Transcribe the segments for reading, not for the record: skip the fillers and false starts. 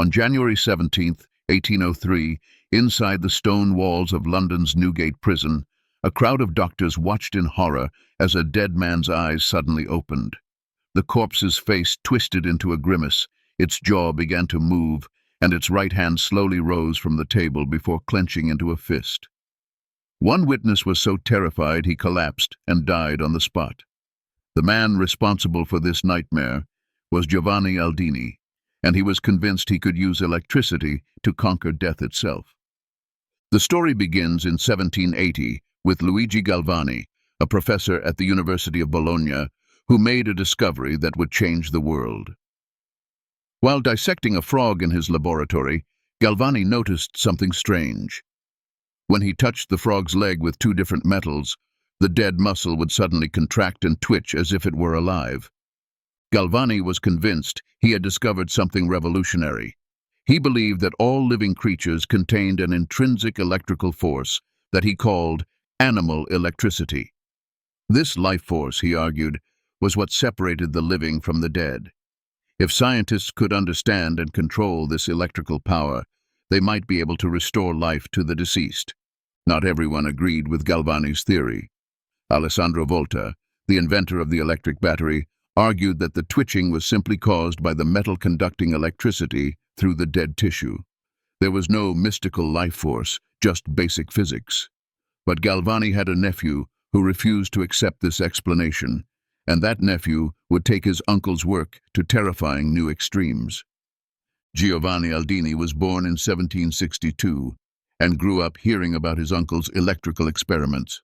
On January 17, 1803, inside the stone walls of London's Newgate prison, a crowd of doctors watched in horror as a dead man's eyes suddenly opened. The corpse's face twisted into a grimace, its jaw began to move, and its right hand slowly rose from the table before clenching into a fist. One witness was so terrified he collapsed and died on the spot. The man responsible for this nightmare was Giovanni Aldini, and he was convinced he could use electricity to conquer death itself. The story begins in 1780 with Luigi Galvani, a professor at the University of Bologna, who made a discovery that would change the world. While dissecting a frog in his laboratory, Galvani noticed something strange. When he touched the frog's leg with two different metals, the dead muscle would suddenly contract and twitch as if it were alive. Galvani was convinced he had discovered something revolutionary. He believed that all living creatures contained an intrinsic electrical force that he called animal electricity. This life force, he argued, was what separated the living from the dead. If scientists could understand and control this electrical power, they might be able to restore life to the deceased. Not everyone agreed with Galvani's theory. Alessandro Volta, the inventor of the electric battery, argued that the twitching was simply caused by the metal conducting electricity through the dead tissue. There was no mystical life force, just basic physics. But Galvani had a nephew who refused to accept this explanation, and that nephew would take his uncle's work to terrifying new extremes. Giovanni Aldini was born in 1762 and grew up hearing about his uncle's electrical experiments.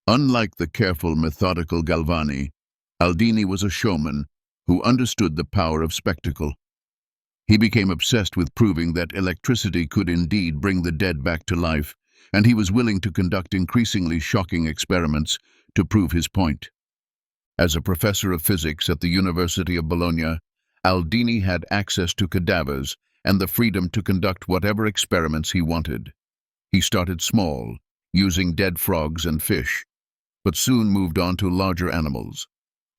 Unlike the careful, methodical Galvani, Aldini was a showman who understood the power of spectacle. He became obsessed with proving that electricity could indeed bring the dead back to life, and he was willing to conduct increasingly shocking experiments to prove his point. As a professor of physics at the University of Bologna, Aldini had access to cadavers and the freedom to conduct whatever experiments he wanted. He started small, using dead frogs and fish, but soon moved on to larger animals.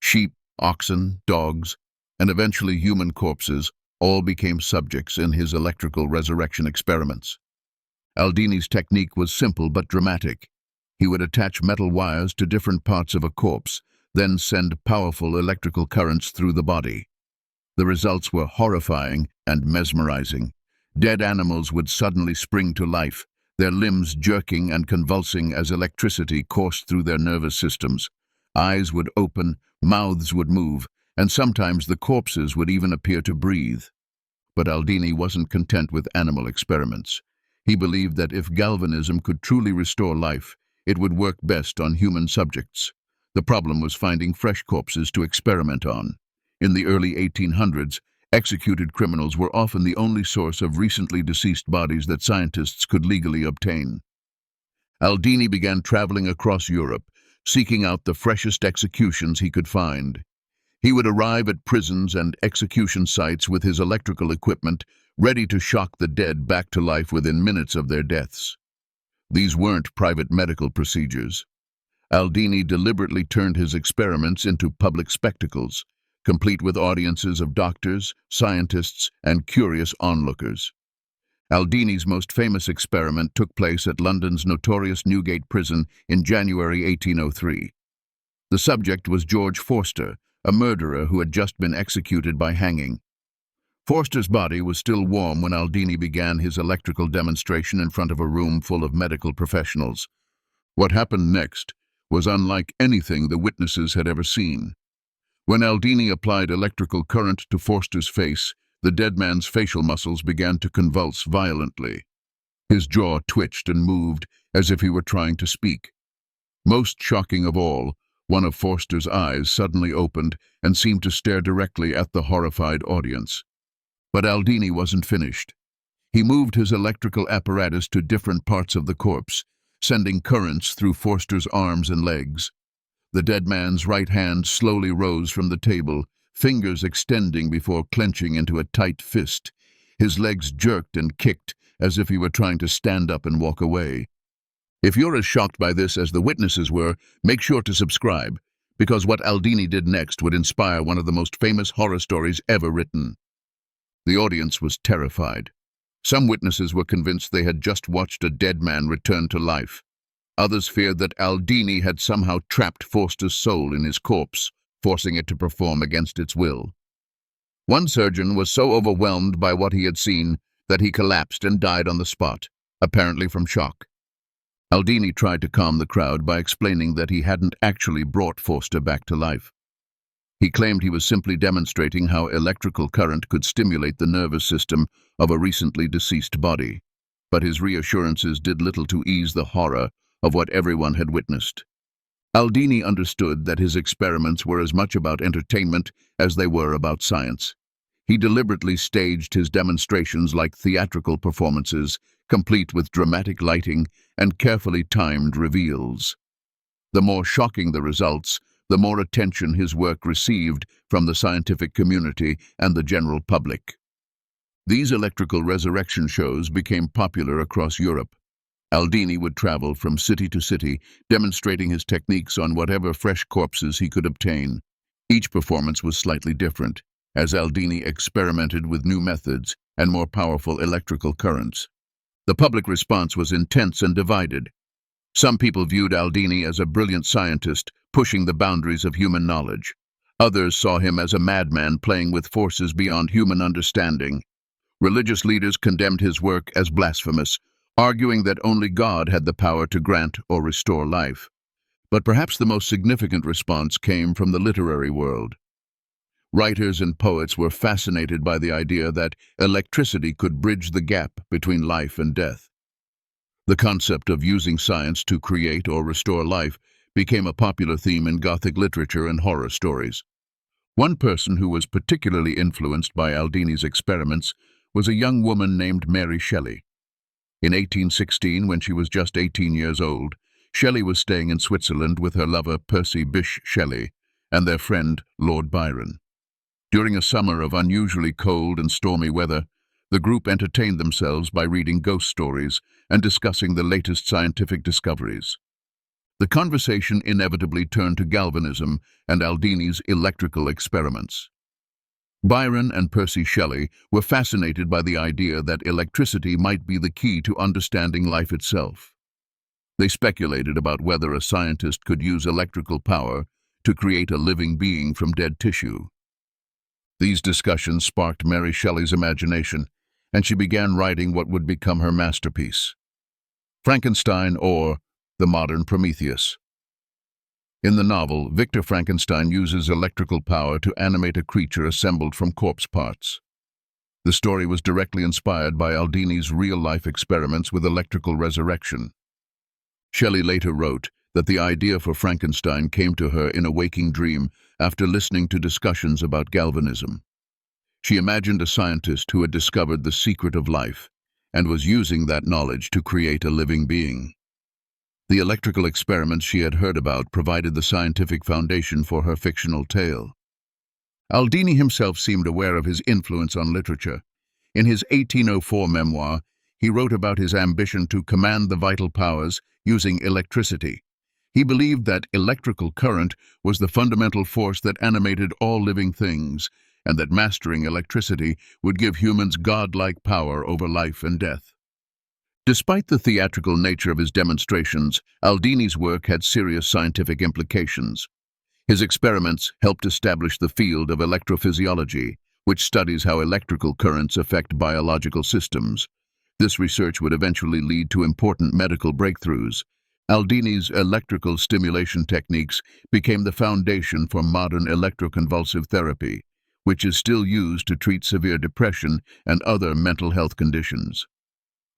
Sheep, oxen, dogs, and eventually human corpses all became subjects in his electrical resurrection experiments. Aldini's technique was simple but dramatic. He would attach metal wires to different parts of a corpse, then send powerful electrical currents through the body. The results were horrifying and mesmerizing. Dead animals would suddenly spring to life, their limbs jerking and convulsing as electricity coursed through their nervous systems. Eyes would open, mouths would move, and sometimes the corpses would even appear to breathe. But Aldini wasn't content with animal experiments. He believed that if galvanism could truly restore life, it would work best on human subjects. The problem was finding fresh corpses to experiment on. In the early 1800s, executed criminals were often the only source of recently deceased bodies that scientists could legally obtain. Aldini began traveling across Europe, seeking out the freshest executions he could find. He would arrive at prisons and execution sites with his electrical equipment, ready to shock the dead back to life within minutes of their deaths. These weren't private medical procedures. Aldini deliberately turned his experiments into public spectacles, complete with audiences of doctors, scientists, and curious onlookers. Aldini's most famous experiment took place at London's notorious Newgate prison in January 1803. The subject was George Forster, a murderer who had just been executed by hanging. Forster's body was still warm when Aldini began his electrical demonstration in front of a room full of medical professionals. What happened next was unlike anything the witnesses had ever seen. When Aldini applied electrical current to Forster's face, the dead man's facial muscles began to convulse violently. His jaw twitched and moved as if he were trying to speak. Most shocking of all, one of Forster's eyes suddenly opened and seemed to stare directly at the horrified audience. But Aldini wasn't finished. He moved his electrical apparatus to different parts of the corpse, sending currents through Forster's arms and legs. The dead man's right hand slowly rose from the table, fingers extending before clenching into a tight fist. His legs jerked and kicked as if he were trying to stand up and walk away. If you're as shocked by this as the witnesses were, make sure to subscribe, because what Aldini did next would inspire one of the most famous horror stories ever written. The audience was terrified. Some witnesses were convinced they had just watched a dead man return to life. Others feared that Aldini had somehow trapped Forster's soul in his corpse, forcing it to perform against its will. One surgeon was so overwhelmed by what he had seen that he collapsed and died on the spot, apparently from shock. Aldini tried to calm the crowd by explaining that he hadn't actually brought Forster back to life. He claimed he was simply demonstrating how electrical current could stimulate the nervous system of a recently deceased body, but his reassurances did little to ease the horror of what everyone had witnessed. Aldini understood that his experiments were as much about entertainment as they were about science. He deliberately staged his demonstrations like theatrical performances, complete with dramatic lighting and carefully timed reveals. The more shocking the results, the more attention his work received from the scientific community and the general public. These electrical resurrection shows became popular across Europe. Aldini would travel from city to city, demonstrating his techniques on whatever fresh corpses he could obtain. Each performance was slightly different, as Aldini experimented with new methods and more powerful electrical currents. The public response was intense and divided. Some people viewed Aldini as a brilliant scientist, pushing the boundaries of human knowledge. Others saw him as a madman playing with forces beyond human understanding. Religious leaders condemned his work as blasphemous, arguing that only God had the power to grant or restore life. But perhaps the most significant response came from the literary world. Writers and poets were fascinated by the idea that electricity could bridge the gap between life and death. The concept of using science to create or restore life became a popular theme in Gothic literature and horror stories. One person who was particularly influenced by Aldini's experiments was a young woman named Mary Shelley. In 1816, when she was just 18 years old, Shelley was staying in Switzerland with her lover Percy Bysshe Shelley and their friend Lord Byron. During a summer of unusually cold and stormy weather, the group entertained themselves by reading ghost stories and discussing the latest scientific discoveries. The conversation inevitably turned to galvanism and Aldini's electrical experiments. Byron and Percy Shelley were fascinated by the idea that electricity might be the key to understanding life itself. They speculated about whether a scientist could use electrical power to create a living being from dead tissue. These discussions sparked Mary Shelley's imagination, and she began writing what would become her masterpiece, Frankenstein, or the Modern Prometheus. In the novel, Victor Frankenstein uses electrical power to animate a creature assembled from corpse parts. The story was directly inspired by Aldini's real-life experiments with electrical resurrection. Shelley later wrote that the idea for Frankenstein came to her in a waking dream after listening to discussions about galvanism. She imagined a scientist who had discovered the secret of life and was using that knowledge to create a living being. The electrical experiments she had heard about provided the scientific foundation for her fictional tale. Aldini himself seemed aware of his influence on literature. In his 1804 memoir, he wrote about his ambition to command the vital powers using electricity. He believed that electrical current was the fundamental force that animated all living things, and that mastering electricity would give humans godlike power over life and death. Despite the theatrical nature of his demonstrations, Aldini's work had serious scientific implications. His experiments helped establish the field of electrophysiology, which studies how electrical currents affect biological systems. This research would eventually lead to important medical breakthroughs. Aldini's electrical stimulation techniques became the foundation for modern electroconvulsive therapy, which is still used to treat severe depression and other mental health conditions.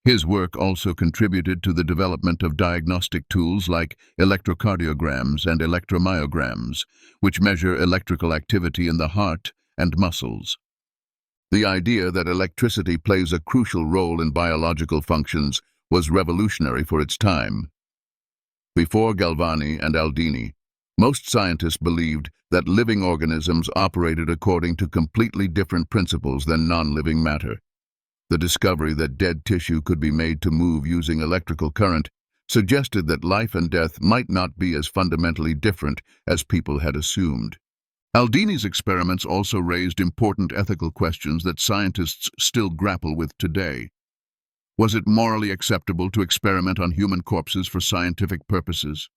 His work also contributed to the development of diagnostic tools like electrocardiograms and electromyograms, which measure electrical activity in the heart and muscles. The idea that electricity plays a crucial role in biological functions was revolutionary for its time. Before Galvani and Aldini, most scientists believed that living organisms operated according to completely different principles than non-living matter. The discovery that dead tissue could be made to move using electrical current suggested that life and death might not be as fundamentally different as people had assumed. Aldini's experiments also raised important ethical questions that scientists still grapple with today. Was it morally acceptable to experiment on human corpses for scientific purposes?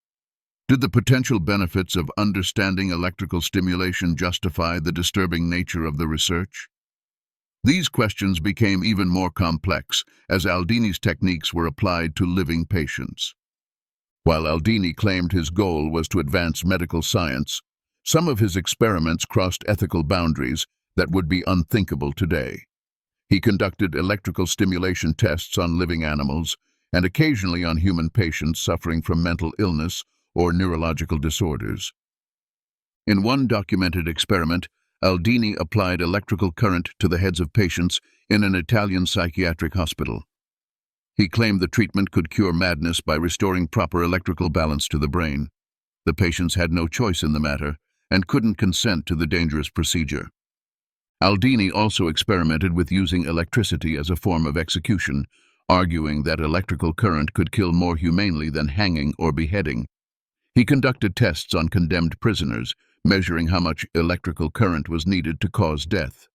Did the potential benefits of understanding electrical stimulation justify the disturbing nature of the research? These questions became even more complex as Aldini's techniques were applied to living patients. While Aldini claimed his goal was to advance medical science, some of his experiments crossed ethical boundaries that would be unthinkable today. He conducted electrical stimulation tests on living animals and occasionally on human patients suffering from mental illness or neurological disorders. In one documented experiment, Aldini applied electrical current to the heads of patients in an Italian psychiatric hospital. He claimed the treatment could cure madness by restoring proper electrical balance to the brain. The patients had no choice in the matter and couldn't consent to the dangerous procedure. Aldini also experimented with using electricity as a form of execution, arguing that electrical current could kill more humanely than hanging or beheading. He conducted tests on condemned prisoners, measuring how much electrical current was needed to cause death.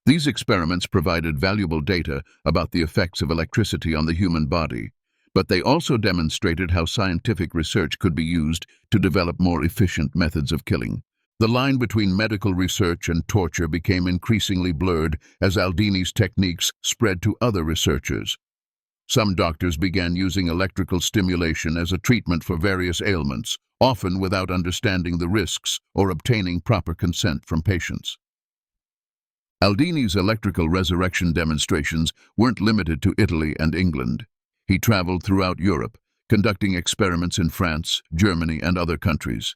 These experiments provided valuable data about the effects of electricity on the human body, but they also demonstrated how scientific research could be used to develop more efficient methods of killing. The line between medical research and torture became increasingly blurred as Aldini's techniques spread to other researchers. Some doctors began using electrical stimulation as a treatment for various ailments, often without understanding the risks or obtaining proper consent from patients. Aldini's electrical resurrection demonstrations weren't limited to Italy and England. He traveled throughout Europe, conducting experiments in France, Germany, and other countries.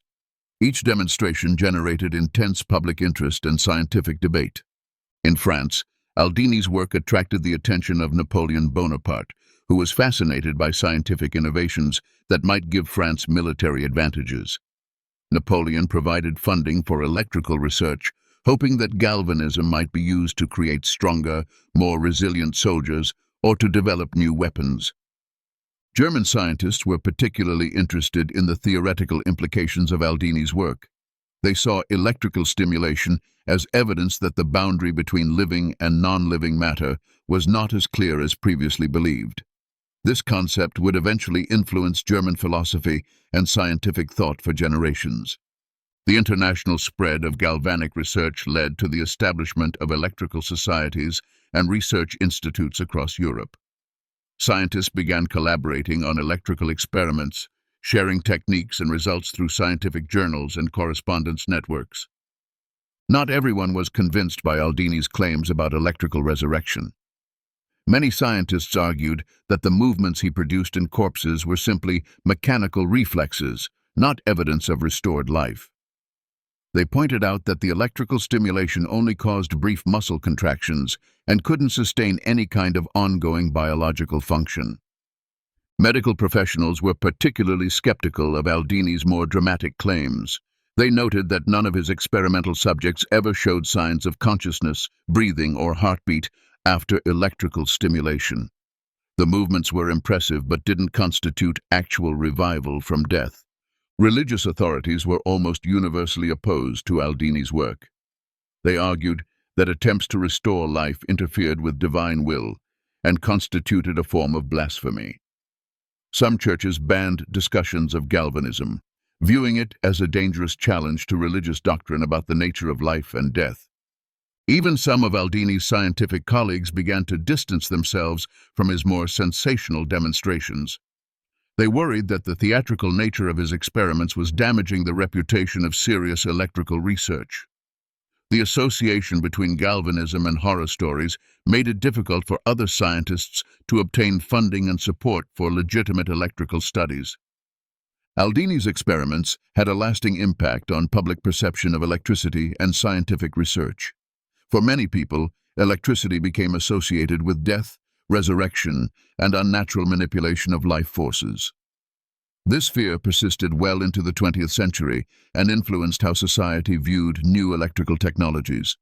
Each demonstration generated intense public interest and scientific debate. In France, Aldini's work attracted the attention of Napoleon Bonaparte, who was fascinated by scientific innovations that might give France military advantages. Napoleon provided funding for electrical research, hoping that galvanism might be used to create stronger, more resilient soldiers or to develop new weapons. German scientists were particularly interested in the theoretical implications of Aldini's work. They saw electrical stimulation as evidence that the boundary between living and non-living matter was not as clear as previously believed. This concept would eventually influence German philosophy and scientific thought for generations. The international spread of galvanic research led to the establishment of electrical societies and research institutes across Europe. Scientists began collaborating on electrical experiments, sharing techniques and results through scientific journals and correspondence networks. Not everyone was convinced by Aldini's claims about electrical resurrection. Many scientists argued that the movements he produced in corpses were simply mechanical reflexes, not evidence of restored life. They pointed out that the electrical stimulation only caused brief muscle contractions and couldn't sustain any kind of ongoing biological function. Medical professionals were particularly skeptical of Aldini's more dramatic claims. They noted that none of his experimental subjects ever showed signs of consciousness, breathing, or heartbeat after electrical stimulation. The movements were impressive but didn't constitute actual revival from death. Religious authorities were almost universally opposed to Aldini's work. They argued that attempts to restore life interfered with divine will and constituted a form of blasphemy. Some churches banned discussions of galvanism, viewing it as a dangerous challenge to religious doctrine about the nature of life and death. Even some of Aldini's scientific colleagues began to distance themselves from his more sensational demonstrations. They worried that the theatrical nature of his experiments was damaging the reputation of serious electrical research. The association between galvanism and horror stories made it difficult for other scientists to obtain funding and support for legitimate electrical studies. Aldini's experiments had a lasting impact on public perception of electricity and scientific research. For many people, electricity became associated with death, resurrection, and unnatural manipulation of life forces. This fear persisted well into the 20th century and influenced how society viewed new electrical technologies.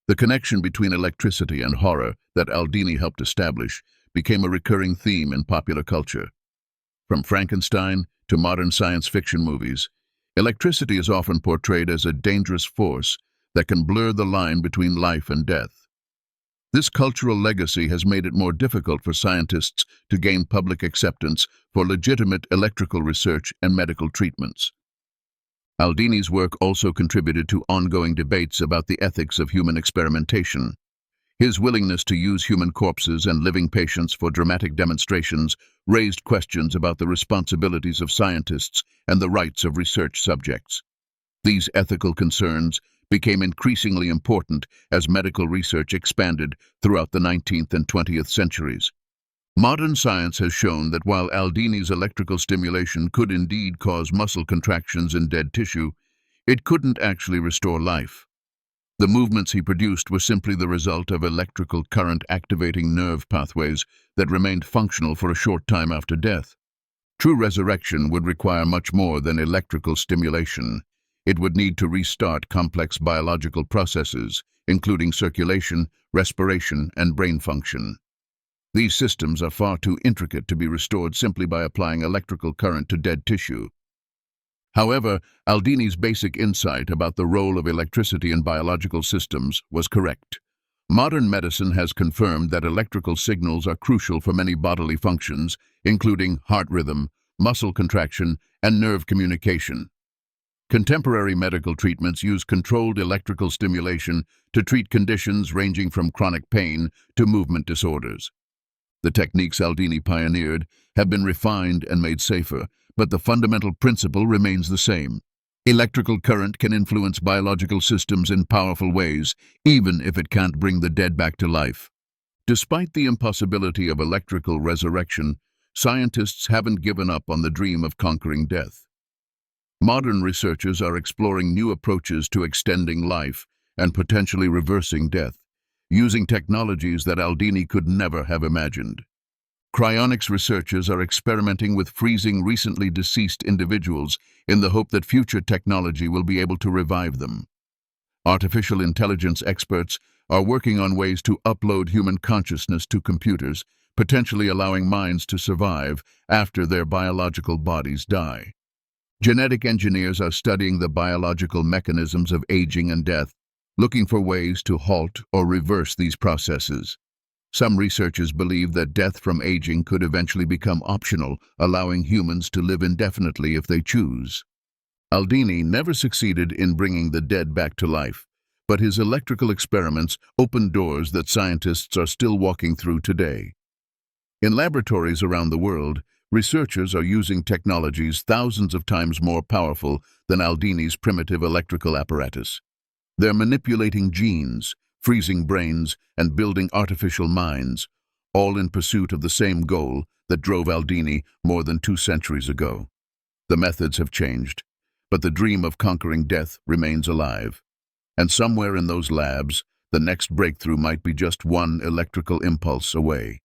The connection between electricity and horror that Aldini helped establish became a recurring theme in popular culture. From Frankenstein to modern science fiction movies, Electricity is often portrayed as a dangerous force that can blur the line between life and death. This cultural legacy has made it more difficult for scientists to gain public acceptance for legitimate electrical research and medical treatments. Aldini's work also contributed to ongoing debates about the ethics of human experimentation. His willingness to use human corpses and living patients for dramatic demonstrations raised questions about the responsibilities of scientists and the rights of research subjects. These ethical concerns became increasingly important as medical research expanded throughout the 19th and 20th centuries. Modern science has shown that while Aldini's electrical stimulation could indeed cause muscle contractions in dead tissue, it couldn't actually restore life. The movements he produced were simply the result of electrical current activating nerve pathways that remained functional for a short time after death. True resurrection would require much more than electrical stimulation. It would need to restart complex biological processes, including circulation, respiration, and brain function. These systems are far too intricate to be restored simply by applying electrical current to dead tissue. However, Aldini's basic insight about the role of electricity in biological systems was correct. Modern medicine has confirmed that electrical signals are crucial for many bodily functions, including heart rhythm, muscle contraction, and nerve communication. Contemporary medical treatments use controlled electrical stimulation to treat conditions ranging from chronic pain to movement disorders. The techniques Aldini pioneered have been refined and made safer, but the fundamental principle remains the same. Electrical current can influence biological systems in powerful ways, even if it can't bring the dead back to life. Despite the impossibility of electrical resurrection, scientists haven't given up on the dream of conquering death. Modern researchers are exploring new approaches to extending life and potentially reversing death, using technologies that Aldini could never have imagined. Cryonics researchers are experimenting with freezing recently deceased individuals in the hope that future technology will be able to revive them. Artificial intelligence experts are working on ways to upload human consciousness to computers, potentially allowing minds to survive after their biological bodies die. Genetic engineers are studying the biological mechanisms of aging and death, looking for ways to halt or reverse these processes. Some researchers believe that death from aging could eventually become optional, allowing humans to live indefinitely if they choose. Aldini never succeeded in bringing the dead back to life, but his electrical experiments opened doors that scientists are still walking through today. In laboratories around the world, researchers are using technologies thousands of times more powerful than Aldini's primitive electrical apparatus. They're manipulating genes, freezing brains, and building artificial minds, all in pursuit of the same goal that drove Aldini more than 2 centuries ago. The methods have changed, but the dream of conquering death remains alive. And somewhere in those labs, the next breakthrough might be just one electrical impulse away.